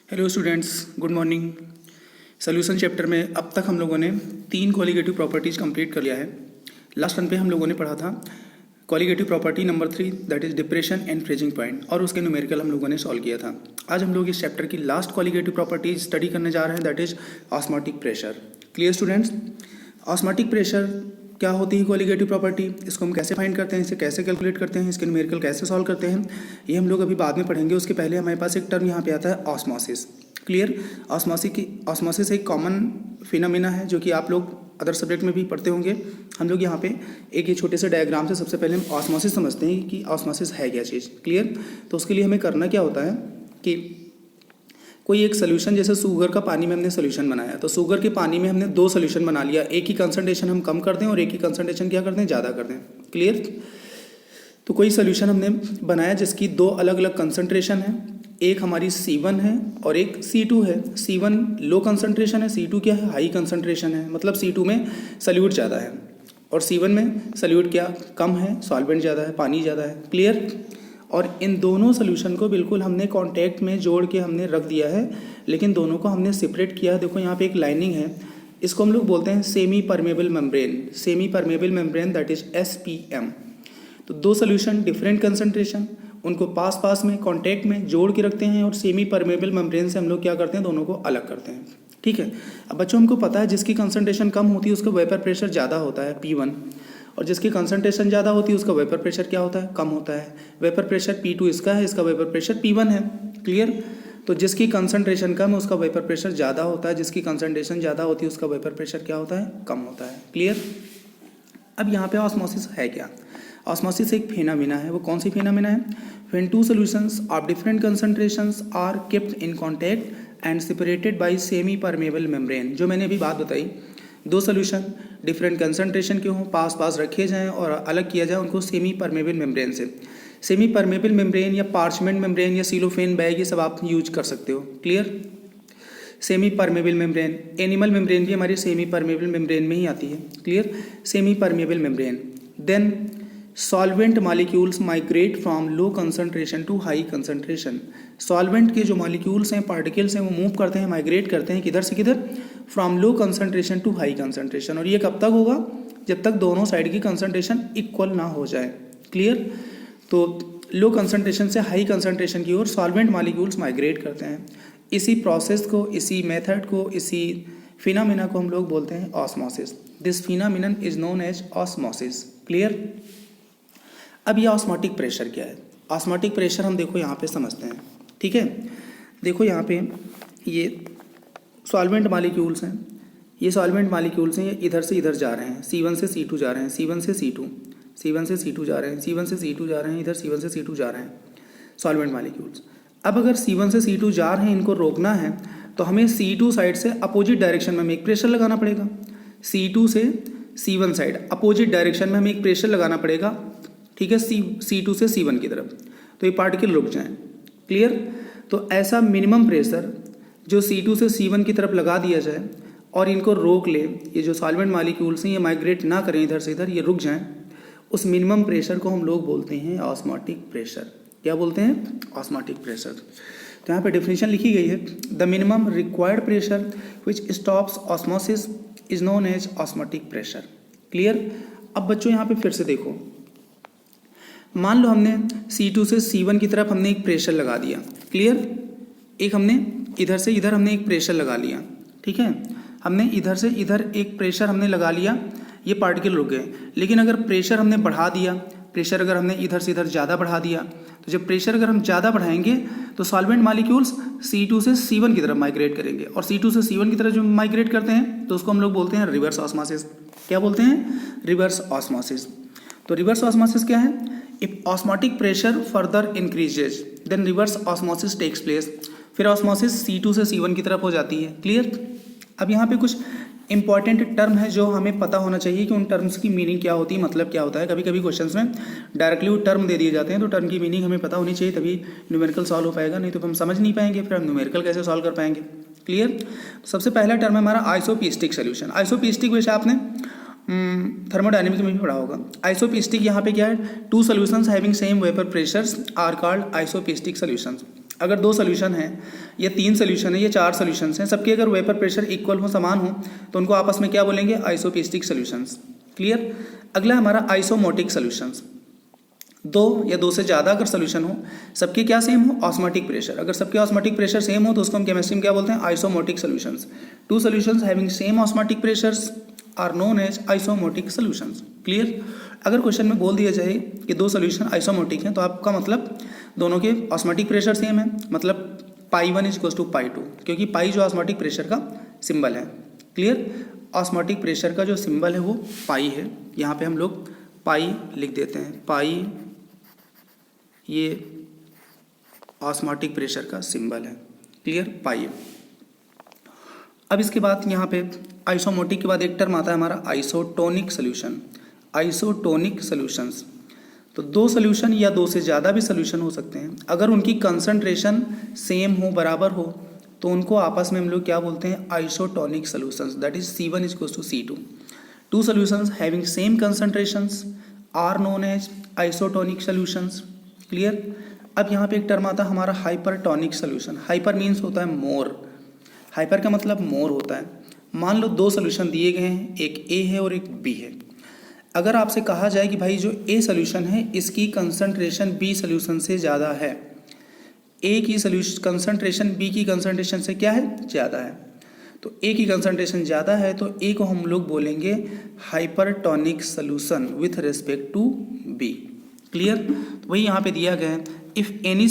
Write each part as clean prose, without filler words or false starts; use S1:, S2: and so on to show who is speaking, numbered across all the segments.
S1: Hello students, good morning. Solution chapter में अब तक हम लोगों ने 3 क्वालिटेटिव प्रॉपर्टीज़ कंप्लीट कर लिया है। लास्ट रन पे हम लोगों ने पढ़ा था qualitative property number 3 that is depression and freezing point, और उसके न्यूमेरिकल हम लोगों ने सॉल्व किया था। आज हम लोग इस चैप्टर की लास्ट क्वालिटेटिव प्रॉपर्टी स्टडी करने जा रहे हैं, that is osmotic pressure. Clear students? Osmotic pressure क्या होती है क्वालिटेटिव प्रॉपर्टी, इसको हम कैसे फाइंड करते हैं, इसे कैसे कैलकुलेट करते हैं, इसके न्यूमेरिकल कैसे सॉल्व करते हैं, ये हम लोग अभी बाद में पढ़ेंगे। उसके पहले हमारे पास एक टर्म यहाँ पे आता है ऑस्मोसिस। क्लियर? ऑस्मोसिस एक कॉमन फिनोमिना है जो कि आप लोग अदर सब्जेक्ट में भी पढ़ते होंगे। हम लोग यहाँ पे एक ये छोटे से डायग्राम से सबसे पहले हम ऑस्मोसिस समझते हैं कि ऑस्मोसिस है क्या चीज़। क्लियर? तो उसके लिए हमें करना क्या होता है कि कोई एक सोल्यूशन, जैसे शुगर का पानी में हमने सोल्यूशन बनाया, तो शुगर के पानी में हमने 2 सोल्यूशन बना लिया, एक ही कंसंट्रेशन हम कम कर दें और एक ही कंसंट्रेशन क्या कर दें, ज़्यादा कर दें। क्लियर? तो कोई सोल्यूशन हमने बनाया जिसकी 2 अलग अलग कंसंट्रेशन है, एक हमारी C1 है और एक C2 है। C1 लो कंसंट्रेशन है, C2 क्या है, हाई कंसंट्रेशन है, मतलब C2 में सल्यूट ज़्यादा है और C1 में सल्यूट क्या कम है, सॉल्वेंट ज़्यादा है, पानी ज़्यादा है। क्लियर? और इन दोनों सोल्यूशन को बिल्कुल हमने कांटेक्ट में जोड़ के हमने रख दिया है, लेकिन दोनों को हमने सेपरेट किया। देखो यहाँ पे एक लाइनिंग है, इसको हम लोग बोलते हैं semi permeable membrane. Semi permeable membrane that is SPM। तो 2 सोल्यूशन डिफरेंट कंसंट्रेशन, उनको पास पास में कांटेक्ट में जोड़ के रखते हैं और सेमी परमेबल मेम्ब्रेन से हम लोग क्या करते हैं, दोनों को अलग करते हैं। ठीक है? अब बच्चों हमको पता है जिसकी कंसंट्रेशन कम होती है उसका वेपर प्रेशर ज़्यादा होता है P1, और जिसकी कंसंट्रेशन ज़्यादा होती है उसका वेपर प्रेशर क्या होता है, कम होता है। वेपर प्रेशर P2 इसका है, इसका वेपर प्रेशर P1 है। क्लियर? तो जिसकी कंसंट्रेशन कम है उसका वेपर प्रेशर ज़्यादा होता है, जिसकी कंसंट्रेशन ज़्यादा होती है उसका वेपर प्रेशर क्या होता है, कम होता है। क्लियर? अब यहाँ पे ऑस्मोसिस है क्या? ऑस्मोसिस एक फिनोमिना है। वो कौन सी फिनोमिना है? When 2 solutions of different concentrations are kept in contact and separated by semi permeable membrane. जो मैंने अभी बात बताई, 2 सोल्यूशन डिफरेंट कंसंट्रेशन के हों, पास पास रखे जाएं और अलग किया जाए उनको सेमी परमेबल मेम्ब्रेन से। सेमी परमेबल मेम्ब्रेन या पार्चमेंट मेम्ब्रेन या सिलोफेन बैग, ये सब आप यूज कर सकते हो। Clear? Semi permeable membrane, animal membrane भी हमारी सेमी परमेबल मेम्ब्रेन में ही आती है। Clear? Semi permeable membrane. Then solvent molecules migrate from low concentration to high concentration. Solvent के जो मॉलिक्यूल्स हैं, पार्टिकल्स हैं, वो मूव करते हैं, माइग्रेट करते हैं किधर से किधर, from low concentration to high concentration. और ये कब तक होगा? जब तक दोनों साइड की कंसंट्रेशन इक्वल ना हो जाए। क्लियर? तो लो कंसंट्रेशन से हाई कंसंट्रेशन की ओर सॉल्वेंट मॉलिक्यूल्स माइग्रेट करते हैं। इसी प्रोसेस को, इसी मेथड को, इसी फिनोमिना को हम लोग बोलते हैं osmosis. This phenomenon is known as osmosis. Clear? अब ये ऑस्मोटिक प्रेशर क्या है? ऑस्मोटिक प्रेशर हम देखो यहाँ पे समझते हैं। ठीक है? देखो यहाँ पे ये सॉल्वेंट मॉलिक्यूल्स हैं, ये सॉल्वेंट मॉलिक्यूल्स हैं, ये इधर से इधर जा रहे हैं, C1 से C2 जा रहे हैं, C1 से C2, C1 से C2 जा रहे हैं, C1 से C2 जा रहे हैं, इधर C1 से C2 जा रहे हैं सॉल्वेंट मॉलिक्यूल्स। अब अगर C1 से C2 जा रहे हैं, इनको रोकना है तो हमें C2 साइड से अपोजिट डायरेक्शन में हमें एक प्रेशर लगाना पड़ेगा। C2 से C1 साइड अपोजिट डायरेक्शन में हमें एक प्रेशर लगाना पड़ेगा। ठीक है? C2 से C1 की तरफ, तो ये पार्टिकल रुक जाएं। क्लियर? तो ऐसा मिनिमम प्रेशर जो C2 से C1 की तरफ लगा दिया जाए और इनको रोक ले, ये जो सॉल्वेंट मॉलिक्यूल्स हैं ये माइग्रेट ना करें इधर से इधर, ये रुक जाएं, उस मिनिमम प्रेशर को हम लोग बोलते हैं ऑस्मोटिक प्रेशर। क्या बोलते हैं? Osmotic pressure. तो यहाँ पे डेफिनेशन लिखी गई है, the minimum required pressure which stops osmosis is known as osmotic pressure. Clear? अब बच्चों यहाँ पे फिर से देखो, मान लो हमने C2 से C1 की तरफ हमने एक प्रेशर लगा दिया। क्लियर? एक हमने इधर से इधर हमने एक प्रेशर लगा लिया। ठीक है? हमने इधर से इधर एक प्रेशर हमने लगा लिया, ये पार्टिकल रुक गए। लेकिन अगर प्रेशर हमने बढ़ा दिया, प्रेशर अगर हमने इधर से इधर ज़्यादा बढ़ा दिया, तो जब प्रेशर अगर हम ज़्यादा बढ़ाएंगे तो सॉल्वेंट मॉलिक्यूल्स C2 से C1 की तरफ माइग्रेट करेंगे, और C2 से C1 की तरफ जो माइग्रेट करते हैं तो उसको हम लोग बोलते हैं रिवर्स ऑस्मोसिस। क्या बोलते हैं? Reverse osmosis. तो रिवर्स ऑस्मोसिस क्या है? If osmotic pressure further increases then reverse osmosis takes place. फिर ऑस्मोसिस C2 से C1 की तरफ हो जाती है। क्लियर? अब यहाँ पे कुछ इंपॉर्टेंट टर्म है जो हमें पता होना चाहिए कि उन टर्म्स की मीनिंग क्या होती है, मतलब क्या होता है। कभी कभी क्वेश्चंस में डायरेक्टली वो टर्म दे दिए जाते हैं, तो टर्म की मीनिंग हमें पता होनी चाहिए, तभी न्यूमेरिकल सॉल्व हो पाएगा, नहीं तो हम समझ नहीं पाएंगे, फिर हम न्यूमेरिकल कैसे सॉल्व कर पाएंगे। क्लियर? तो सबसे पहला टर्म है हमारा आइसोपिस्टिक सोल्यूशन। आइसोपिस्टिक वैसे आपने थर्मोडायनेमिक्स में भी पढ़ा होगा। आइसोपिस्टिक यहाँ पे क्या है? 2 solutions having same vapour pressures are called isopiestic solutions. अगर 2 सोल्यूशन हैं या 3 सोल्यूशन है या 4 सोल्यूशंस हैं, सबके अगर वेपर प्रेशर इक्वल हो, समान हो, तो उनको आपस में क्या बोलेंगे? आइसोपेस्टिक सोल्यूशंस। क्लियर। अगला हमारा आइसोमोटिक सोल्यूशंस। 2 या 2 से ज़्यादा अगर सोल्यूशन हो, सबके क्या सेम हो? Osmotic pressure. अगर सबके ऑस्मोटिक प्रेशर सेम हो तो उसको हम केमिस्ट्री में क्या बोलते हैं? Isosmotic solutions. 2 solutions having same osmotic pressures are known as isosmotic solutions. Clear. अगर क्वेश्चन में बोल दिया जाए कि 2 सोल्यूशन आइसोमोटिक हैं, तो आपका मतलब दोनों के ऑस्मोटिक प्रेशर सेम है, मतलब π1 इज इक्वल्स टू π2, क्योंकि पाई जो ऑस्मोटिक प्रेशर का सिंबल है। क्लियर। ऑस्मोटिक प्रेशर का जो सिंबल है वो पाई है, यहाँ पे हम लोग पाई लिख देते हैं। पाई ये ऑस्मोटिक प्रेशर का सिंबल है। क्लियर। पाई। अब इसके बाद यहाँ पे आइसोमोटिक के बाद एक टर्म आता है हमारा आइसोटोनिक सोल्यूशन। आइसोटोनिक सॉल्यूशंस, तो 2 सोल्यूशन या 2 से ज़्यादा भी सोल्यूशन हो सकते हैं। अगर उनकी कंसंट्रेशन सेम हो, बराबर हो, तो उनको आपस में हम लोग क्या बोलते हैं? Isotonic solutions. That is C1 is equals to C2। 2 solutions having same concentrations are known as isotonic solutions. Clear. अब यहाँ पे एक टर्म आता है हमारा हाइपरटोनिक सॉल्यूशन। हाइपर मीन्स होता है मोर, हाइपर का मतलब मोर होता है। मान लो 2 सोल्यूशन दिए गए हैं, एक A है और एक B है। अगर आपसे कहा जाए कि भाई जो A सोल्यूशन है इसकी कंसंट्रेशन B सोल्यूशन से ज़्यादा है, A की कंसंट्रेशन B की कंसंट्रेशन से क्या है? ज़्यादा है, तो A की कंसंट्रेशन ज़्यादा है तो A को हम लोग बोलेंगे hypertonic solution with respect to B। Clear. तो वही यहाँ पे दिया गया है, if any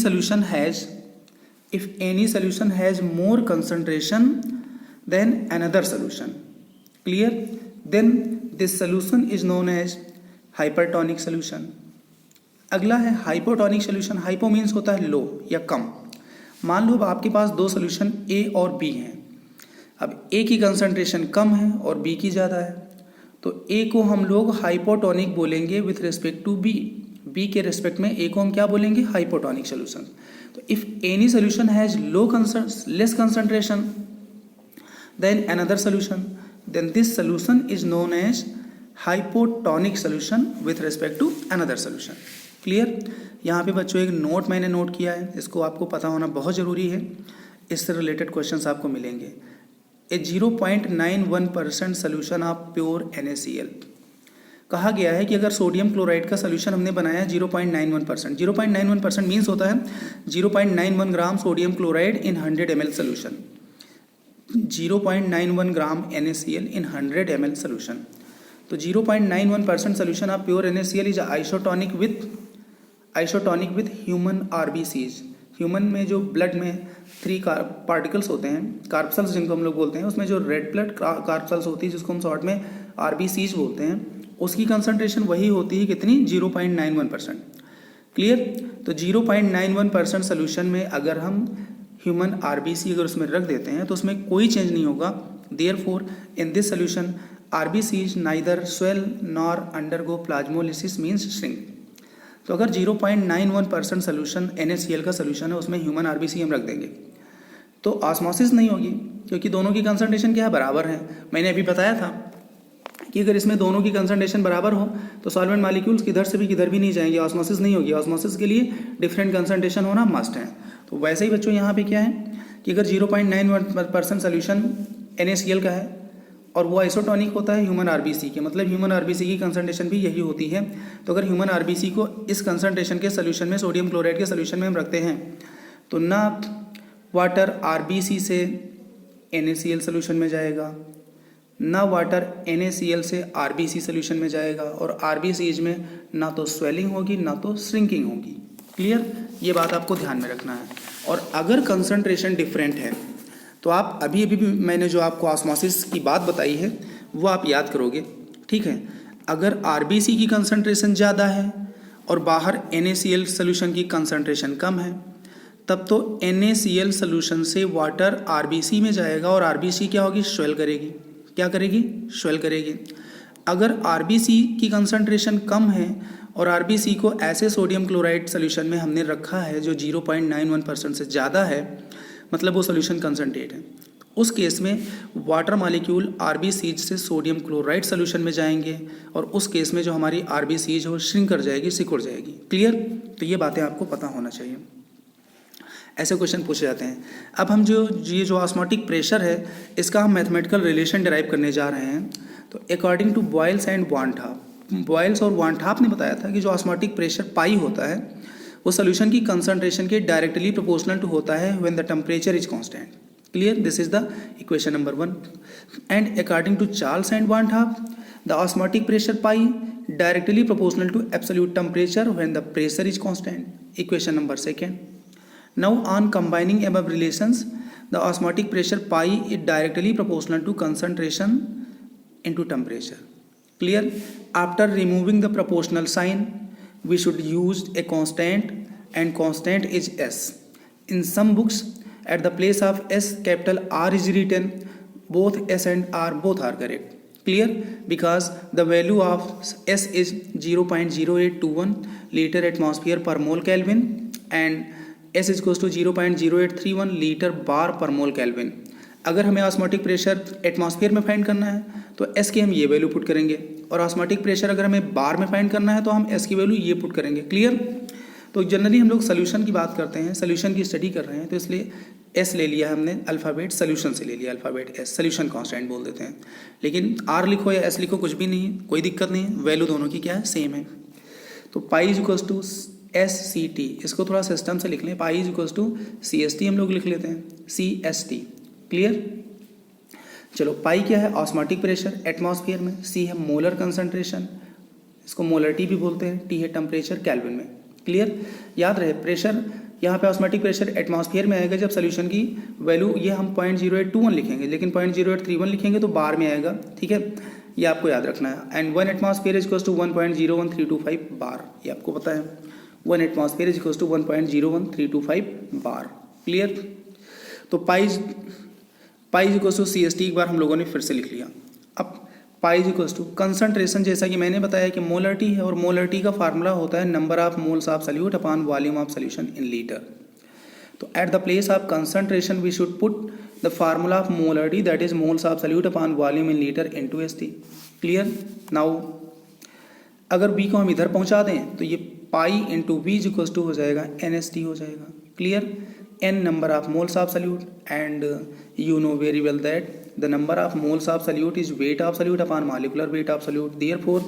S1: solution has more concentration then another solution. Clear. Then this solution is known as hypertonic solution. अगला है हाइपोटोनिक सोल्यूशन। हाइपो मीन्स होता है लो या कम। मान लो अब आपके पास 2 सोल्यूशन A और B हैं। अब A की कंसंट्रेशन कम है और B की ज़्यादा है, तो A को हम लोग हाइपोटोनिक बोलेंगे with respect to B। B के रिस्पेक्ट में A को हम क्या बोलेंगे? Hypotonic solution. तो if any solution has less concentration then another solution, then this solution is known as hypotonic solution with respect to another solution। Clear. यहाँ पे बच्चों एक नोट मैंने नोट किया है, इसको आपको पता होना बहुत ज़रूरी है, इससे रिलेटेड क्वेश्चंस आपको मिलेंगे। ए 0.91% सोल्यूशन ऑफ प्योर NaCl। कहा गया है कि अगर सोडियम क्लोराइड का सोल्यूशन हमने बनाया 0.91%, 0.91% मीन्स होता है 0.91 gram sodium chloride in 100 ml solution, 0.91 gram NaCl in 100 ml solution। तो 0.91% solution of pure NaCl is isotonic with human RBCs। Human में जो ब्लड में 3 पार्टिकल्स होते हैं, कार्पसल्स जिनको हम लोग बोलते हैं, उसमें जो रेड ब्लड कार्पसल्स होती है जिसको हम शॉर्ट में RBCs बोलते हैं, उसकी कंसंट्रेशन वही होती है कितनी? 0.91%। क्लियर। तो 0.91% सोल्यूशन में अगर हम ह्यूमन RBC अगर उसमें रख देते हैं तो उसमें कोई चेंज नहीं होगा। Therefore in this solution RBCs neither swell nor undergo plasmolysis means shrink. तो अगर 0.91% सोल्यूशन NaCl का सोल्यूशन है, उसमें ह्यूमन RBC हम रख देंगे तो ऑस्मोसिस नहीं होगी, क्योंकि दोनों की कंसंट्रेशन क्या है? बराबर है। मैंने अभी बताया था कि अगर इसमें दोनों की कंसंट्रेशन बराबर हो तो सॉल्वेंट मॉलिक्यूल्स किधर से भी किधर भी नहीं जाएंगे, ऑस्मोसिस नहीं होगी। ऑस्मोसिस के लिए डिफरेंट कंसंट्रेशन होना मस्ट है। तो वैसे ही बच्चों यहाँ पे क्या है कि अगर 0.91% सोल्यूशन NaCl का है और वो आइसोटोनिक होता है ह्यूमन RBC के, मतलब ह्यूमन RBC की कंसंट्रेशन भी यही होती है। तो अगर ह्यूमन RBC को इस कंसंट्रेशन के सोल्यूशन में, सोडियम क्लोराइड के सोल्यूशन में हम रखते हैं, तो ना वाटर RBC से NaCl सोल्यूशन में जाएगा, ना वाटर NaCl से RBC सोल्यूशन में जाएगा, और RBCs में ना तो स्वेलिंग होगी ना तो श्रिंकिंग होगी। क्लियर। ये बात आपको ध्यान में रखना है। और अगर कंसंट्रेशन डिफरेंट है तो आप अभी भी मैंने जो आपको ऑस्मोसिस की बात बताई है वो आप याद करोगे। ठीक है। अगर RBC की कंसंट्रेशन ज़्यादा है और बाहर NaCl सोल्यूशन की कंसंट्रेशन कम है, तब तो NaCl सोल्यूशन से वाटर RBC में जाएगा और RBC क्या होगी? स्वेल करेगी। क्या करेगी? स्वेल करेगी। अगर RBC की कंसंट्रेशन कम है और RBC को ऐसे सोडियम क्लोराइड सोल्यूशन में हमने रखा है जो 0.91% से ज़्यादा है, मतलब वो सोल्यूशन कंसंट्रेट है, उस केस में वाटर मॉलिक्यूल RBCs से सोडियम क्लोराइड सोल्यूशन में जाएंगे और उस केस में जो हमारी RBCs वो श्रिंक कर जाएगी, सिकुड़ जाएगी। क्लियर। तो ये बातें आपको पता होना चाहिए। ऐसे क्वेश्चन पूछे जाते हैं। अब हम ये जो ऑस्मोटिक प्रेशर है इसका हम मैथमेटिकल रिलेशन डिराइव करने जा रहे हैं। तो according to Boyle's and van't Hoff, Boyle's और वान हाफ ने बताया था कि जो ऑस्मोटिक प्रेशर पाई होता है वो सोल्यूशन की कंसंट्रेशन के डायरेक्टली प्रोपोर्शनल टू होता है when the temperature is constant. Clear, this is the equation number 1। And according to Charles and van't Hoff, the osmotic pressure pi directly proportional to absolute temperature when the pressure is constant. Equation number 2. Now on combining above relations, the osmotic pressure pi is directly proportional to concentration into temperature. Clear? After removing the proportional sign, we should use a constant, and constant is S. In some books, at the place of S, capital R is written. Both S and R both are correct. Clear? Because the value of S is 0.0821 liter atmosphere per mole Kelvin and S is equals to 0.0831 litre बार पर मोल kelvin. अगर हमें osmotic pressure atmosphere में find करना है तो S की हम ये वैल्यू पुट करेंगे, और ऑस्मोटिक प्रेशर अगर हमें बार में फाइंड करना है तो हम S की वैल्यू ये पुट करेंगे। क्लियर? तो जनरली हम लोग सोल्यूशन की बात करते हैं, सोल्यूशन की स्टडी कर रहे हैं, तो इसलिए एस ले लिया हमने, अल्फ़ाबेट सोल्यूशन से ले लिया अल्फ़ाबेट एस, सोल्यूशन कांस्टेंट बोल देते हैं। लेकिन आर लिखो या एस लिखो कुछ भी नहीं है, कोई दिक्कत नहीं है, वैल्यू दोनों की क्या है, सेम है। तो pi is equals to S C T, इसको थोड़ा सिस्टम से लिख लें, pi is equals to C S T हम लोग लिख लेते हैं, सी एस टी। क्लियर? चलो, पाई क्या है, ऑस्मोटिक प्रेशर एटमॉस्फेयर में, सी है मोलर कंसंट्रेशन, इसको मोलर टी भी बोलते हैं, टी है टेम्परेचर केल्विन में। क्लियर? याद रहे प्रेशर यहाँ पे ऑस्मोटिक प्रेशर एटमॉस्फेयर में आएगा जब सोल्यूशन की वैल्यू ये हम 0.0821 लिखेंगे, लेकिन 0.0831 लिखेंगे तो बार में आएगा। ठीक है, ये आपको याद रखना है। And 1 atmosphere is equals to 1.01325 bar, ये आपको पता है, 1 atmosphere is equals to 1.01325 bar. Clear? तो pi is equals to C S T एक बार हम लोगों ने फिर से लिख लिया। अब pi is equals to concentration, जैसा कि मैंने बताया कि मोलर टी है, और मोलर टी का फार्मूला होता है number of moles of solute upon volume of solution in litre. तो at the place of concentration we should put the formula of molarity, that is moles of solute upon volume in litre into S T. Clear? Now अगर B को हम इधर पहुंचा दें तो ये pi into V is equals to हो जाएगा एन एस टी हो जाएगा। Clear? n number of moles of solute, and you know very well that the number of moles of solute is weight of solute upon molecular weight of solute. Therefore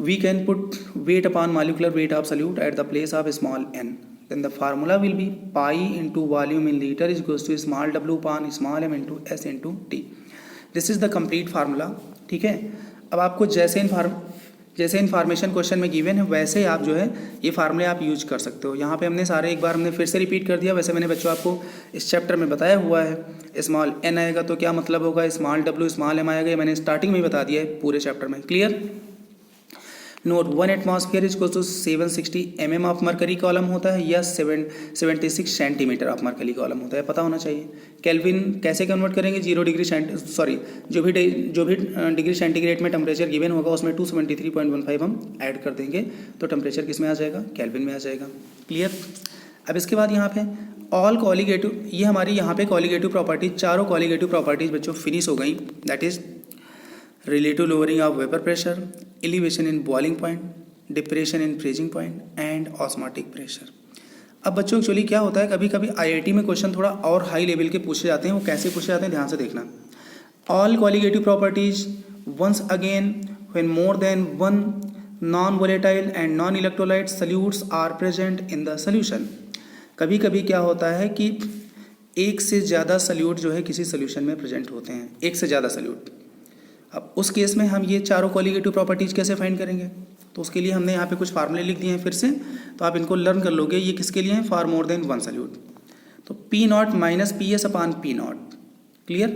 S1: we can put weight upon molecular weight of solute at the place of small n. Then the formula will be pi into volume in liter is equals to small w upon small m into s into t. This is the complete formula. ठीक है, अब आपको जैसे information question में given है वैसे आप जो है ये फार्मूले आप यूज कर सकते हो। यहाँ पे हमने सारे एक बार हमने फिर से रिपीट कर दिया, वैसे मैंने बच्चों आपको इस चैप्टर में बताया हुआ है। स्मॉल एन आएगा तो क्या मतलब होगा, स्मॉल डब्ल्यू स्मॉल एम आएगा, ये मैंने स्टार्टिंग में ही बता दिया है पूरे चैप्टर में। Clear? Note 1 atmosphere is equal to 760 mm of mercury column होता है या 76 सेंटीमीटर ऑफ मरकरी कॉलम होता है, पता होना चाहिए। केल्विन कैसे कन्वर्ट करेंगे, 0 डिग्री जो भी डिग्री सेंटीग्रेड में टेम्परेचर गिवन होगा उसमें 273.15 हम ऐड कर देंगे तो टेम्परेचर किस में आ जाएगा, केल्विन में आ जाएगा। क्लियर? अब इसके बाद यहाँ पे ऑल कॉलिगेटिव, ये हमारी यहाँ पे कॉलिगेटिव प्रॉपर्टीज, चारों कॉलिगेटिव प्रॉपर्टीज बच्चों फिनिश हो गई। That is relative lowering of vapor pressure, elevation in boiling point, depression in freezing point and osmotic pressure। अब बच्चों एक्चुअली क्या होता है, कभी कभी आईआईटी में क्वेश्चन थोड़ा और हाई लेवल के पूछे जाते हैं, वो कैसे पूछे जाते हैं ध्यान से देखना। All colligative properties once again when more than one non volatile and non electrolyte solutes are present in the solution. कभी कभी क्या होता है कि एक से ज़्यादा सॉल्यूट जो है किसी सोल्यूशन में प्रेजेंट होते हैं, एक से ज़्यादा सॉल्यूट। अब उस केस में हम ये चारों कॉलिगेटिव प्रॉपर्टीज़ कैसे फाइंड करेंगे, तो उसके लिए हमने यहाँ पे कुछ फार्मूले लिख दिए हैं फिर से, तो आप इनको लर्न कर लोगे। ये किसके लिए हैं, for more than one solute. तो P naught minus P S upon P naught. Clear?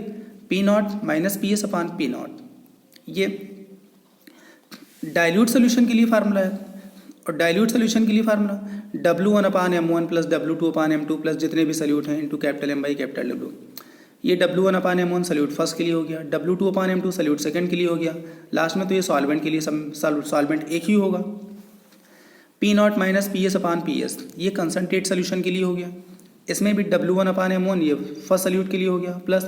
S1: P naught minus P S upon P naught, ये डाइल्यूट सोल्यूशन के लिए फार्मूला है, और डाइल्यूट सोल्यूशन के लिए formula W1 upon M1 plus W2 upon M2 plus जितने भी solute हैं into capital M by capital W। ये W1 upon M1 solute first के लिए हो गया, W2 upon M2 solute second के लिए हो गया, लास्ट में तो ये सॉल्वेंट के लिए सॉल्वेंट एक ही होगा। P naught minus P S upon P S, ये कंसनट्रेट सोल्यूशन के लिए हो गया। इसमें भी W1 अपान M1 ये फर्स्ट सॉल्यूट के लिए हो गया, plus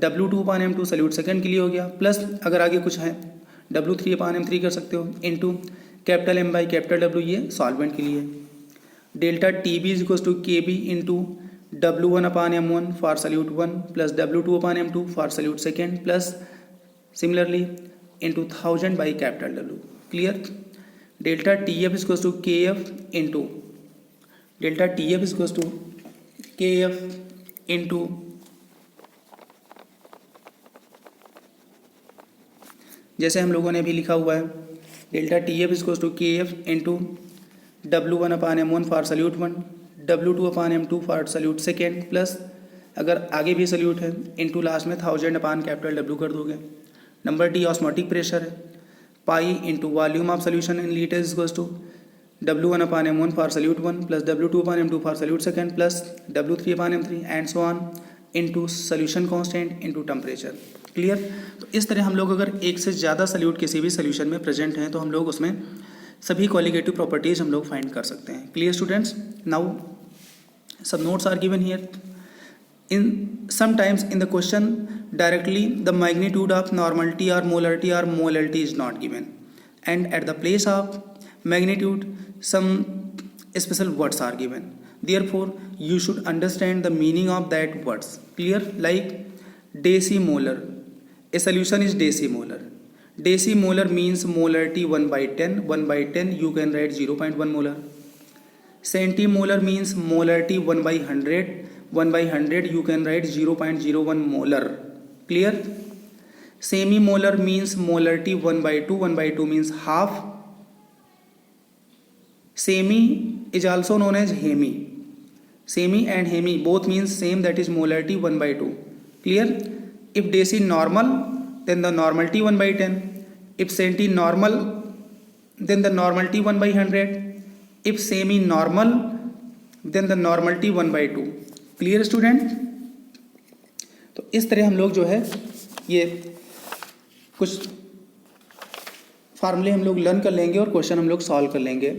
S1: W2 upon M2 solute second के लिए हो गया, प्लस अगर आगे कुछ है W3 अपान M3 कर सकते हो, into capital M by capital W, ये सॉल्वेंट के लिए। Delta T B is equals to K B into W1/m1 for solute 1 plus W2/m2 for solute second plus similarly into 1000 by capital W. Clear? Delta TF is equals to KF into delta TF is equals to KF into जैसे हम लोगों ने भी लिखा हुआ है delta TF is equals to KF into W1/m1 for solute 1 W2/m2 for solute second plus अगर आगे भी सल्यूट है इनटू लास्ट में 1000/कैपिटल W कर दोगे। नंबर डी ऑस्मोटिक प्रेशर है pi into volume of solution in litre is equals to W1/m1 for solute 1 plus W2/m2 for solute second plus W3/m3 and so on into solution constant into temperature. Clear? तो इस तरह हम लोग अगर एक से ज़्यादा सल्यूट किसी भी सोल्यूशन में प्रेजेंट हैं तो हम लोग उसमें सभी क्वालिटेटिव प्रॉपर्टीज हम लोग फाइंड कर सकते हैं। Clear students? Now some notes are given here. In sometimes in the question directly the magnitude of normality or molality is not given, and at the place of magnitude some special words are given. Therefore you should understand the meaning of that words. Clear? Like decimolar, a solution is decimolar. Decimolar means molarity 1/10. 1/10 you can write 0.1 molar. Centimolar means molarity 1/100. 1/100 you can write 0.01 molar. Clear? Semimolar means molarity 1/2. 1/2 means half. Semi is also known as hemi. Semi and hemi both means same, that is molarity 1/2. Clear? If deci normal then the normality 1/10. If centi normal then the normality 1/100. If semi normal then the normality 1/2. Clear student? तो इस तरह हम लोग जो है ये कुछ फार्मूले हम लोग लर्न कर लेंगे और क्वेश्चन हम लोग सॉल्व कर लेंगे।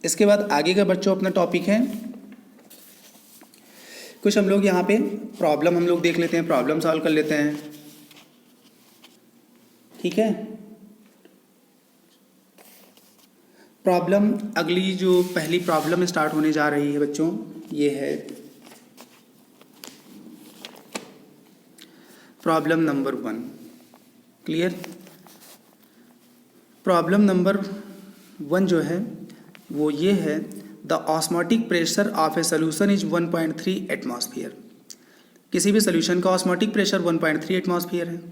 S1: इसके बाद आगे का बच्चों अपना टॉपिक है कुछ हम लोग यहाँ पे प्रॉब्लम हम लोग देख लेते हैं, प्रॉब्लम सॉल्व कर लेते हैं। ठीक है? प्रॉब्लम अगली जो पहली प्रॉब्लम स्टार्ट होने जा रही है बच्चों ये है problem number 1। Clear? Problem number 1 जो है वो ये है the osmotic pressure of a solution is 1.3 atmosphere. किसी भी सोल्यूशन का ऑस्मोटिक प्रेशर 1.3 एटमॉस्फेयर है।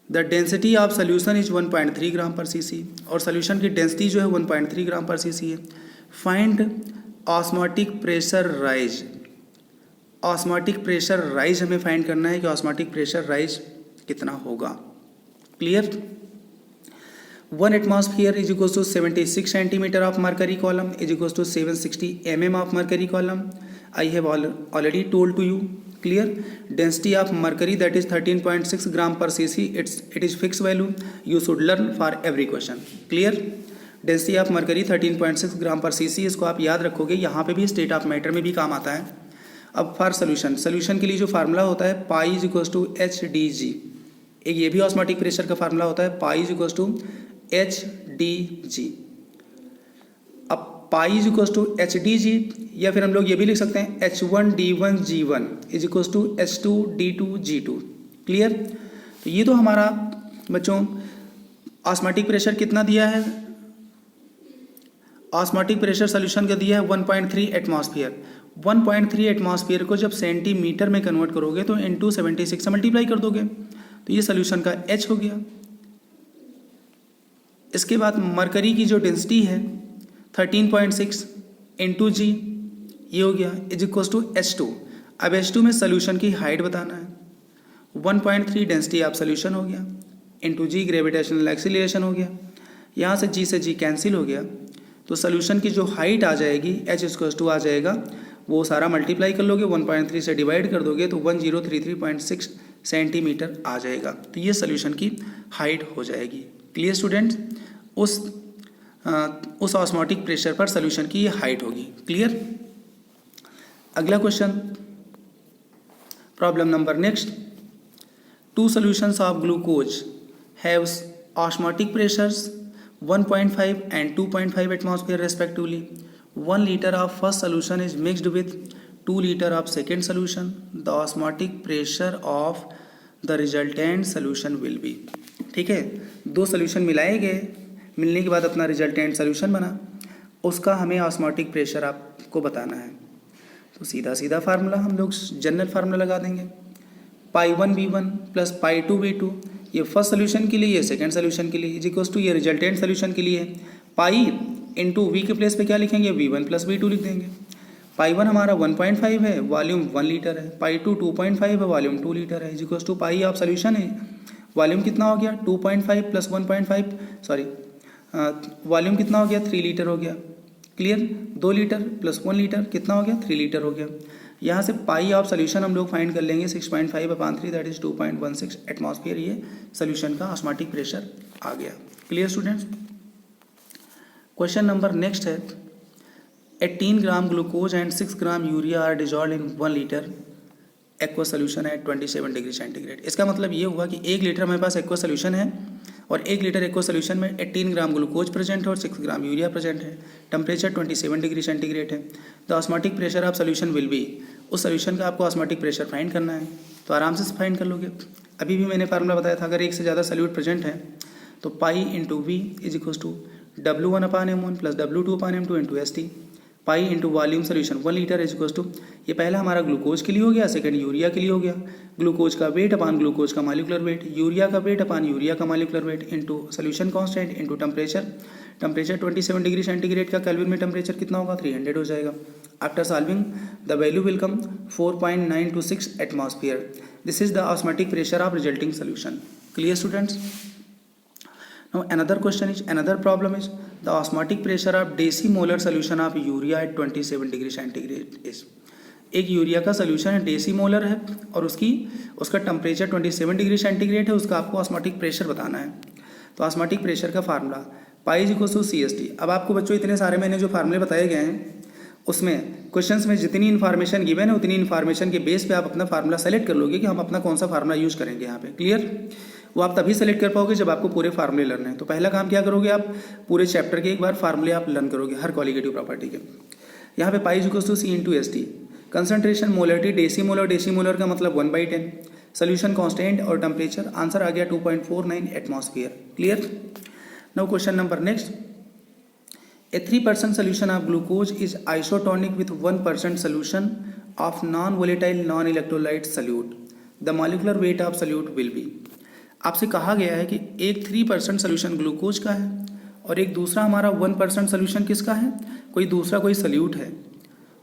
S1: The density of solution is 1.3 ग्राम पर सीसी और सोल्यूशन की डेंसिटी जो है 1.3 ग्राम पर सीसी है। Find osmotic pressure rise. Osmotic pressure rise हमें फाइंड करना है कि ऑस्मोटिक प्रेशर राइज कितना होगा। Clear? 1 atmosphere is equals to 76 centimeter of mercury column is equals to 760 mm of mercury column. I have already told to you. Clear? Density of mercury that is 13.6 gram per cc. It is fixed value. You should learn for every question. Clear? Density of mercury 13.6 ग्राम पर cc, इसको आप याद रखोगे। यहाँ पे भी state of matter में भी काम आता है। अब फॉर सोल्यूशन के लिए जो फार्मूला होता है pi is equals to HDG। एक ये भी ऑस्मोटिक प्रेशर का फार्मूला होता है pi is equals to HDG। अब pi is equals to HDG या फिर हम लोग ये भी लिख सकते हैं H1D1G1 is equals to H2D2G2। Clear? तो ये तो हमारा बच्चों ऑस्मोटिक प्रेशर कितना दिया है? ऑस्मोटिक प्रेशर सोल्यूशन का दिया है 1.3 एटमॉस्फेयर। 1.3 एटमॉस्फेयर को जब सेंटीमीटर में कन्वर्ट करोगे तो इंटू 76 से मल्टीप्लाई कर दोगे तो ये सोल्यूशन का H हो गया। इसके बाद मरकरी की जो डेंसिटी है 13.6 इंटू जी ये हो गया इज इक्वल्स टू H2। अब H2 में सोल्यूशन की हाइट बताना है। 1.3 डेंसिटी ऑफ सोल्यूशन हो गया इंटू जी ग्रेविटेशनल एक्सीलरेशन हो गया। यहाँ से जी से जी कैंसिल हो गया तो सोल्यूशन की जो हाइट आ जाएगी H इक्वल्स टू आ जाएगा वो सारा मल्टीप्लाई कर लोगे 1.3 से डिवाइड कर दोगे तो 1033.6 सेंटीमीटर आ जाएगा। तो ये सोल्यूशन की हाइट हो जाएगी। Clear students? उस ऑस्मोटिक प्रेशर पर सोल्यूशन की ये हाइट होगी। क्लियर? अगला question problem number next. 2 solutions of glucose haves osmotic pressures 1.5 and 2.5 atmosphere respectively. 1 liter of first solution is mixed with 2 liter of second solution. The osmotic pressure of the resultant solution will be. ठीक है, दो solution मिलाए गए, मिलने के बाद अपना resultant solution बना, उसका हमें ऑस्मोटिक प्रेशर आपको बताना है। तो सीधा सीधा फार्मूला हम लोग जनरल फार्मूला लगा देंगे, पाई 1 V1 प्लस पाई 2 V2, ये फर्स्ट सोल्यूशन के लिए, ये सेकंड सोल्यूशन के लिए, इज इक्वल्स टू ये रिजल्टेंट सोल्यूशन के लिए पाई इंटू वी के प्लेस पे क्या लिखेंगे, V1 प्लस V2 लिख देंगे। पाई 1 हमारा 1.5 है, वॉल्यूम 1 लीटर है, पाई 2 2.5 है, वॉल्यूम 2 लीटर है, is equals to pi of solution है, वॉल्यूम कितना हो गया 2.5 प्लस 1.5, सॉरी वॉल्यूम कितना हो गया 3 लीटर हो गया। क्लियर, 2 लीटर प्लस 1 लीटर कितना हो गया 3 लीटर हो गया। यहाँ से पाई ऑफ सोल्यूशन हम लोग फाइंड कर लेंगे 6.5/3 दैट इज 2.16 एटमॉस्फेयर, ये सोल्यूशन का ऑस्मोटिक प्रेशर आ गया। Clear students. Question number next है, 18 gram glucose and 6 gram urea are dissolve in 1 litre aqua solution at 27 degree centigrade. इसका मतलब ये हुआ कि 1 लीटर हमारे पास एक्वा सोल्यूशन है और 1 लीटर एक्वा सोल्यूशन में 18 ग्राम ग्लूकोज प्रेजेंट है और 6 ग्राम यूरिया प्रेजेंट है, टेम्परेचर 27 डिग्री सेंटीग्रेड है। The osmotic pressure of solution will be, उस सोल्यूशन का आपको ऑस्मोटिक प्रेशर फाइंड करना है, तो आराम से फाइंड कर लोगे। अभी भी मैंने फार्मूला बताया था, अगर एक से ज़्यादा सोल्यूट प्रेजेंट है तो pi into V is equals to W1/m1 plus W2/m2 into ST, pi into volume solution 1 litre is equals to, ये पहला हमारा ग्लूकोज के लिए हो गया, सेकंड यूरिया के लिए हो गया, ग्लूकोज का वेट अपान ग्लूकोज का मॉलिक्यूलर वेट, यूरिया का वेट अपान यूरिया का molecular weight into solution constant into temperature, temperature 27 degree centigrade का केल्विन में टेम्परेचर कितना होगा 300 हो जाएगा। After solving the value will come 4.926 atmosphere, this is the osmotic pressure of resulting solution. Clear students. Now another question is, another problem is the osmotic pressure of decimolar solution of urea at 27 degree centigrade is। एक urea का solution है, डेसीमोलर है और उसका temperature 27 degree centigrade है, उसका आपको osmotic pressure बताना है। तो ऑस्मोटिक प्रेशर का formula pi is equals to CST। अब आपको बच्चों इतने सारे मैंने जो फार्मूले बताए गए हैं उसमें क्वेश्चंस में जितनी इन्फॉर्मेशन गिवन है उतनी इन्फॉर्मेशन के बेस पे आप अपना फार्मूला सेलेक्ट कर लोगे कि हम अपना कौन सा फार्मूला यूज़ करेंगे यहाँ पे। क्लियर, वो आप तभी सेलेक्ट कर पाओगे जब आपको पूरे फार्मूले लर्न है। तो पहला काम क्या करोगे, आप पूरे चैप्टर के एक बार फार्मूले आप लर्न करोगे हर कॉलिगेटिव प्रॉपर्टी के। यहाँ पे pi equals to C into ST, concentration molarity decimolar, decimolar का मतलब 1/10, सोल्यूशन कांस्टेंट और टेम्परेचर, आंसर आ गया 2.49 atmosphere. Clear. Now question number next, a 3% solution of glucose is isotonic with 1% solution of non-volatile non-electrolyte solute. The molecular weight of solute will be। आपसे कहा गया है कि एक 3% सोल्यूशन ग्लूकोज का है और एक दूसरा हमारा 1% सोल्यूशन किसका है, कोई दूसरा कोई सोल्यूट है,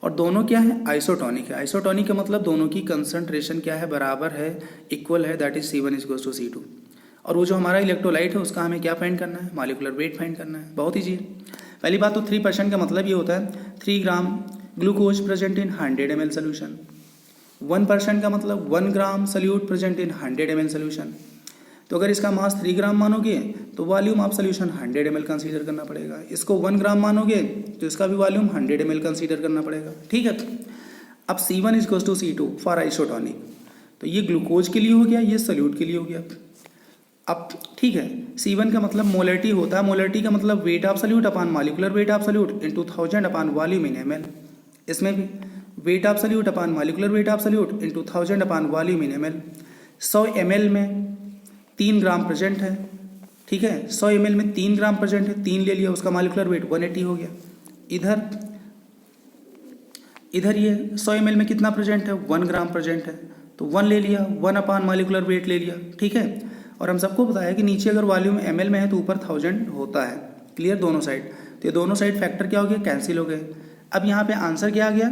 S1: और दोनों क्या है आइसोटोनिक है। आइसोटोनिक का मतलब दोनों की कंसंट्रेशन क्या है, बराबर है, इक्वल है, that is C1 is to C2। और वो जो हमारा इलेक्ट्रोलाइट है उसका हमें क्या फाइंड करना है, मॉलिक्यूलर वेट फाइंड करना है। बहुत ईजी है। पहली बात तो 3% का मतलब ये होता है 3 gram glucose present in 100 ml solution, 1% का मतलब 1 gram solute present in 100 ml solution. तो अगर इसका मास 3 ग्राम मानोगे तो volume of solution 100 ml consider करना पड़ेगा, इसको 1 ग्राम मानोगे तो इसका भी वॉल्यूम 100 ml कंसीडर करना पड़ेगा। ठीक है। अब C1 is to C2 for isotonic, तो ये ग्लूकोज के लिए हो गया, ये सोल्यूट के लिए हो गया। अब ठीक है, C1 का मतलब मोलरिटी होता है, मोलरिटी का मतलब weight of solute upon molecular weight of solute into 1000 upon volume in ml। इसमें भी weight of solute upon molecular weight of solute into 1000 upon volume in ml। 100 ml में 3 ग्राम प्रेजेंट है। ठीक है, 100 ml में 3 ग्राम प्रेजेंट है, 3 ले लिया, उसका मॉलिक्यूलर वेट 180 हो गया। इधर ये 100 ml में कितना प्रेजेंट है, 1 ग्राम प्रेजेंट है, तो 1 ले लिया, 1 अपान मॉलिक्यूलर वेट ले लिया। ठीक है, और हम सबको बताया कि नीचे अगर वॉल्यूम ml में है तो ऊपर 1000 होता है। क्लियर, दोनों साइड, तो ये दोनों साइड फैक्टर क्या हो गया, कैंसिल हो गए। अब यहाँ पे आंसर क्या आ गया,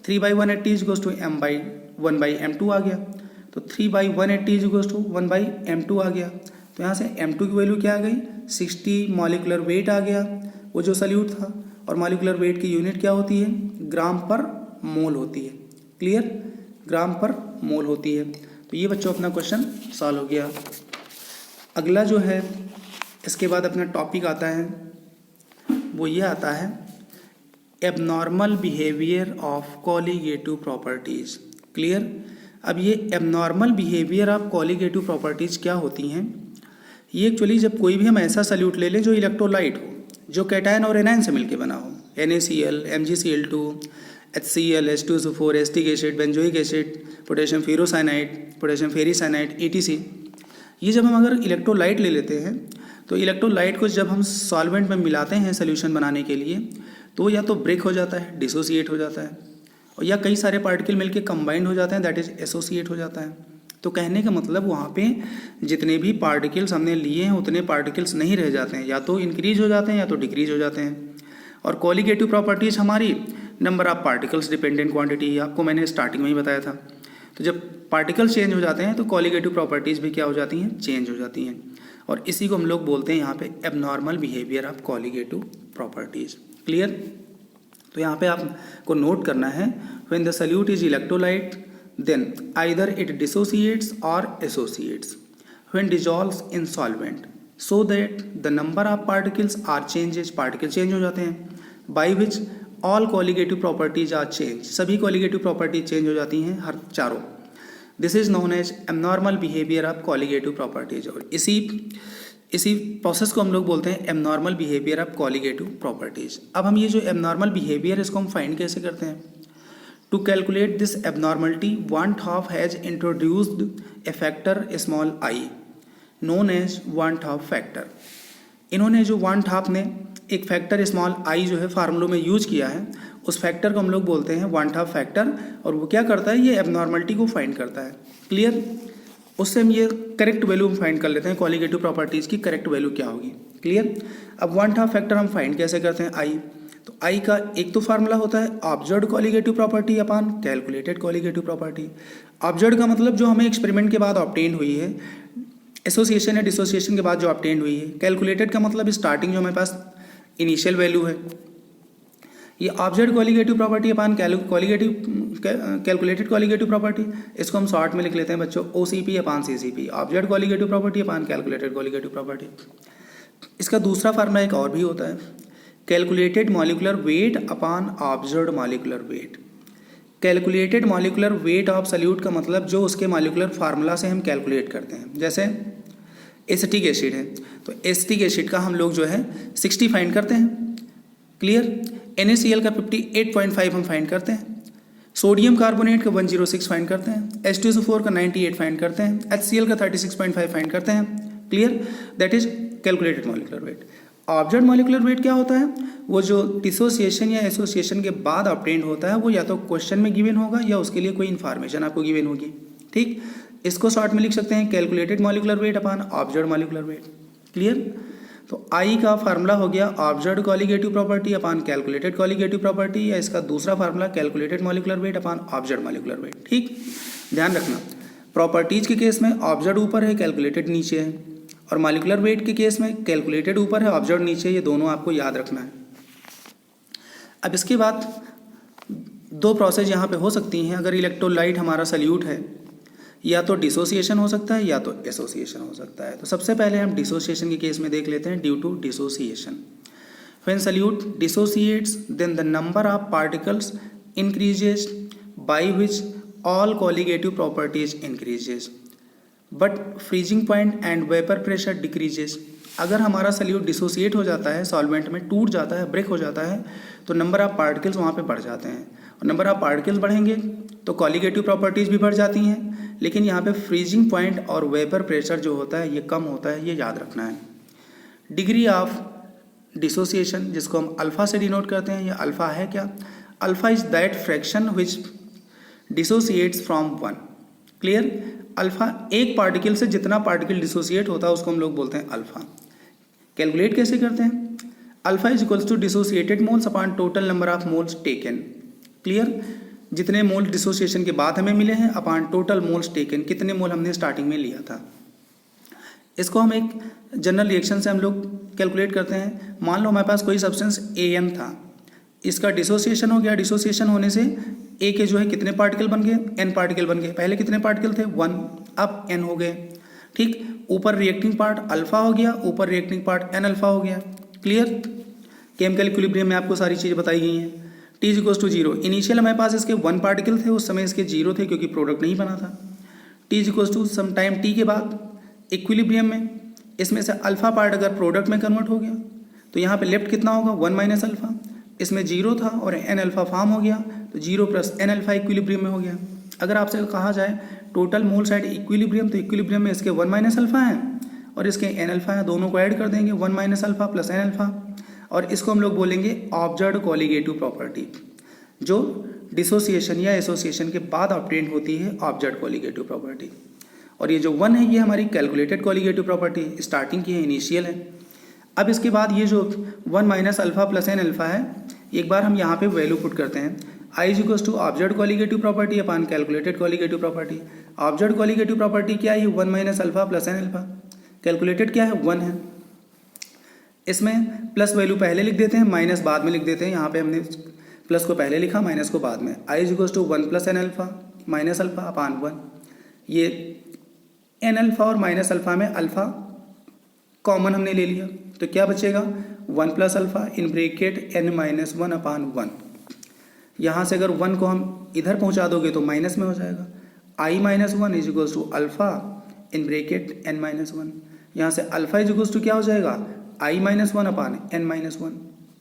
S1: 3/180 इज टू m/1/m2 आ गया, तो 3/180 इज टू 1/m2 आ गया। तो यहाँ से m2 की वैल्यू क्या आ गई, 60 मॉलिक्यूलर वेट आ गया, वो जो सोल्यूट था, और मॉलिक्यूलर वेट की यूनिट क्या होती है, ग्राम पर मोल होती है। क्लियर, ग्राम पर मोल होती है। तो ये बच्चों अपना क्वेश्चन सॉल्व हो गया। अगला जो है इसके बाद अपना टॉपिक आता है, वो ये आता है abnormal behaviour of colligative properties. Clear. अब ये abnormal behaviour of colligative properties क्या होती हैं, ये एक्चुअली जब कोई भी हम ऐसा सल्यूट ले लें जो इलेक्ट्रोलाइट हो, जो कैटायन और एनायन से मिलकर बना हो, NaCl, MgCl2, HCl, H2SO4, acetic acid, benzoic acid, potassium ferrocyanide, potassium ferricyanide, ETC, ये जब हम अगर इलेक्ट्रोलाइट ले लेते हैं तो इलेक्ट्रोलाइट को जब हम सॉल्वेंट में मिलाते हैं सोल्यूशन बनाने के लिए तो या तो ब्रेक हो जाता है, डिसोसिएट हो जाता है, और या कई सारे पार्टिकल मिलके कंबाइंड हो जाते हैं, दैट इज एसोसिएट हो जाता है। तो कहने का मतलब वहाँ पे जितने भी पार्टिकल्स हमने लिए हैं उतने पार्टिकल्स नहीं रह जाते हैं, या तो इंक्रीज हो जाते हैं या तो डिक्रीज हो जाते हैं। और कॉलिगेटिव प्रॉपर्टीज़ हमारी number of particles dependent quantity, आपको मैंने स्टार्टिंग में ही बताया था। तो जब पार्टिकल चेंज हो जाते हैं तो कॉलिगेटिव प्रॉपर्टीज़ भी क्या हो जाती हैं, चेंज हो जाती हैं, और इसी को हम लोग बोलते हैं यहाँ पे abnormal behaviour of colligative properties. Clear? तो यहाँ पे आपको नोट करना है, when the solute is electrolyte then either it dissociates और associates when dissolves in solvent so that the number of particles are changes, particle change हो जाते हैं, by which all colligative properties are change, सभी colligative properties change हो जाती हैं, हर चारों। This is known as abnormal behaviour of colligative properties, और इसी प्रोसेस को हम लोग बोलते हैं abnormal behaviour of colligative properties. अब हम ये जो एबनॉर्मल बिहेवियर इसको हम फाइंड कैसे करते हैं? To calculate this abnormality van't Hoff has introduced a factor small i known as van't Hoff factor. इन्होंने जो वन टॉप ने एक फैक्टर स्मॉल आई जो है फार्मूलों में यूज किया है, उस फैक्टर को हम लोग बोलते हैं वन टॉप फैक्टर, और वो क्या करता है, ये एबनॉर्मलिटी को फाइंड करता है। क्लियर? उससे हम ये करेक्ट वैल्यू हम फाइंड कर लेते हैं, कॉलिगेटिव प्रॉपर्टीज़ की करेक्ट वैल्यू क्या होगी। क्लियर? अब वन टॉप फैक्टर हम फाइंड कैसे करते हैं, आई। तो आई का एक तो फार्मूला होता है observed colligative property upon calculated colligative property. Observed का मतलब जो हमें एक्सपेरिमेंट के बाद ऑब्टेन हुई है, एसोसिएशन या डिसोसिएशन के बाद जो ऑब्टेन हुई है। कैलकुलेटेड का मतलब स्टार्टिंग जो हमारे पास इनिशियल वैल्यू है। ये observed colligative property upon calculated colligative property, इसको हम शॉर्ट में लिख लेते हैं बच्चों OCP upon CCP, observed colligative property upon calculated colligative property. इसका दूसरा फार्मूला एक और भी होता है, calculated molecular weight upon observed molecular weight. Calculated molecular weight of solute का मतलब जो उसके मॉलिक्यूलर फार्मूला से हम कैलकुलेट करते हैं। जैसे एसिटिक एसिड है तो एसिटिक एसिड का हम लोग जो है 60 फाइंड करते हैं। क्लियर? NaCl का 58.5 हम फाइंड करते हैं, सोडियम कार्बोनेट का 106 फाइंड करते हैं, H2SO4 का 98 फाइंड करते हैं, HCl का 36.5 फाइंड करते हैं। Clear? That is calculated molecular weight. Observed molecular weight क्या होता है? वो जो डिसोसिएशन या एसोसिएशन के बाद ऑब्टेन्ड होता है, वो या तो क्वेश्चन में गिवन होगा या उसके लिए कोई इन्फॉर्मेशन आपको गिवन होगी। ठीक, इसको शॉर्ट में लिख सकते हैं calculated molecular weight upon observed molecular weight. Clear? तो आई का फार्मूला हो गया observed colligative property upon calculated colligative property, या इसका दूसरा formula calculated molecular weight upon observed molecular weight. ठीक, ध्यान रखना, प्रॉपर्टीज के केस में ऑब्जर्व्ड ऊपर है, कैलकुलेटेड नीचे है, और मॉलिक्यूलर वेट के केस में कैलकुलेटेड ऊपर है, ऑब्जर्व्ड नीचे। ये दोनों आपको याद रखना है। अब इसके बाद दो प्रोसेस यहाँ पे हो सकती हैं। अगर इलेक्ट्रोलाइट हमारा सल्यूट है, या तो डिसोसिएशन हो सकता है या तो एसोसिएशन हो सकता है। तो सबसे पहले हम डिसोसिएशन के केस में देख लेते हैं। Due to dissociation, when solute dissociates then the number of particles increases by which all colligative properties increases but freezing point and vapour pressure decreases. अगर हमारा सल्यूट डिसोसिएट हो जाता है, सॉल्वेंट में टूट जाता है, ब्रेक हो जाता है, तो नंबर ऑफ पार्टिकल्स वहाँ पे बढ़ जाते हैं, और नंबर ऑफ पार्टिकल्स बढ़ेंगे तो कॉलिगेटिव प्रॉपर्टीज़ भी बढ़ जाती हैं। लेकिन यहाँ पे फ्रीजिंग पॉइंट और वेपर प्रेशर जो होता है ये कम होता है, ये याद रखना है। डिग्री ऑफ डिसोसिएशन, जिसको हम अल्फ़ा से डिनोट करते हैं, ये अल्फ़ा है क्या? Alpha is that fraction which dissociates from one. Clear? Alpha एक पार्टिकल से जितना पार्टिकल डिसोसिएट होता है उसको हम लोग बोलते हैं अल्फ़ा। कैलकुलेट कैसे करते हैं? Alpha is equals to dissociated moles upon total number of moles taken. Clear? जितने मोल डिसोसिएशन के बाद हमें मिले हैं अपॉन टोटल मोल्स टेकन, कितने मोल हमने स्टार्टिंग में लिया था। इसको हम एक जनरल रिएक्शन से हम लोग कैलकुलेट करते हैं। मान लो हमारे पास कोई सब्सटेंस AN था, इसका डिसोसिएशन हो गया, डिसोसिएशन होने से A के जो है कितने पार्टिकल बन गए? N पार्टिकल बन गए। पहले कितने पार्टिकल थे? 1, अब N हो गए। ठीक, ऊपर रिएक्टिंग पार्ट अल्फा हो गया, ऊपर रिएक्टिंग पार्ट N अल्फा हो गया। क्लियर? केमिकल इक्विलिब्रियम में आपको सारी चीज़ें बताई गई हैं। T is equals to 0। Initial हमारे पास इसके 1 पार्टिकल थे, उस समय इसके 0 थे क्योंकि प्रोडक्ट नहीं बना था। T is equals to some time T के बाद इक्विलिब्रियम में इसमें से अल्फ़ा पार्ट अगर प्रोडक्ट में कन्वर्ट हो गया तो यहाँ पे लेफ्ट कितना होगा 1 माइनस अल्फ़ा, इसमें जीरो था और एन अल्फ़ा फॉर्म हो गया तो zero plus N alpha equilibrium में हो गया। अगर आपसे कहा जाए टोटल मोल साइड इक्विलिब्रियम, तो इक्विलिब्रियम में इसके 1 माइनस अल्फ़ा है और इसके एन अल्फ़ा है, दोनों को ऐड कर देंगे 1 minus alpha plus N alpha, और इसको हम लोग बोलेंगे ऑब्जर्व्ड कॉलिगेटिव प्रॉपर्टी, जो डिसोसिएशन या एसोसिएशन के बाद ऑब्टेन होती है ऑब्जर्व्ड कॉलिगेटिव प्रॉपर्टी। और ये जो 1 है ये हमारी कैलकुलेटेड कॉलिगेटिव प्रॉपर्टी स्टार्टिंग की है, इनिशियल है। अब इसके बाद ये जो 1 minus alpha plus N alpha है, एक बार हम यहाँ पे वैल्यू पुट करते हैं, I is equals to observed colligative property upon calculated colligative property. Observed colligative property क्या है 1 minus alpha plus N alpha, calculated क्या है 1 है। इसमें प्लस वैल्यू पहले लिख देते हैं, माइनस बाद में लिख देते हैं। यहाँ पे हमने प्लस को पहले लिखा, माइनस को बाद में। I is equals to 1 plus N alpha minus alpha upon 1। ये एन अल्फ़ा और माइनस अल्फ़ा में अल्फ़ा कॉमन हमने ले लिया तो क्या बचेगा 1 plus alpha in bracket N minus 1 upon 1। यहाँ से अगर 1 को हम इधर पहुँचा दोगे तो माइनस में हो जाएगा। I minus 1 is equals to alpha in bracket N minus 1। यहाँ से अल्फ़ा इज इक्वल्स टू क्या हो जाएगा I minus 1 upon N minus 1।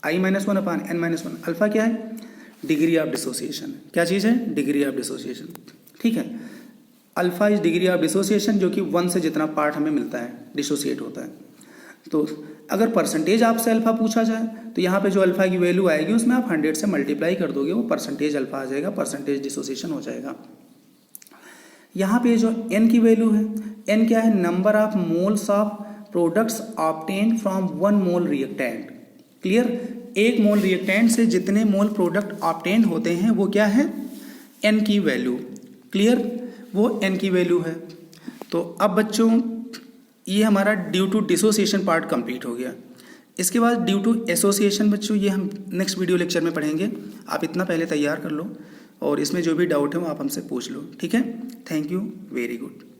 S1: I minus 1 upon N minus 1। Alpha क्या है डिग्री ऑफ डिसोसिएशन। क्या चीज़ है डिग्री ऑफ डिसोसिएशन। ठीक है, alpha is degree of dissociation, जो कि 1 से जितना पार्ट हमें मिलता है डिसोसिएट होता है। तो अगर परसेंटेज आपसे अल्फ़ा पूछा जाए तो यहाँ पे जो अल्फ़ा की वैल्यू आएगी उसमें आप 100 से मल्टीप्लाई कर दोगे, वो परसेंटेज अल्फ़ा आ जाएगा, परसेंटेज डिसोसिएशन हो जाएगा। यहाँ पे जो n की वैल्यू है, n क्या है number of moles of products obtain from 1 mole reactant. Clear, 1 mole reactant से जितने मोल प्रोडक्ट ऑब्टेन होते हैं वो क्या है n की वैल्यू। क्लियर, वो n की वैल्यू है। तो अब बच्चों ये हमारा due to dissociation part complete हो गया। इसके बाद ड्यू टू एसोसिएशन बच्चों ये हम नेक्स्ट वीडियो लेक्चर में पढ़ेंगे। आप इतना पहले तैयार कर लो और इसमें जो भी डाउट है वो आप हमसे पूछ लो। ठीक है, थैंक यू, वेरी गुड।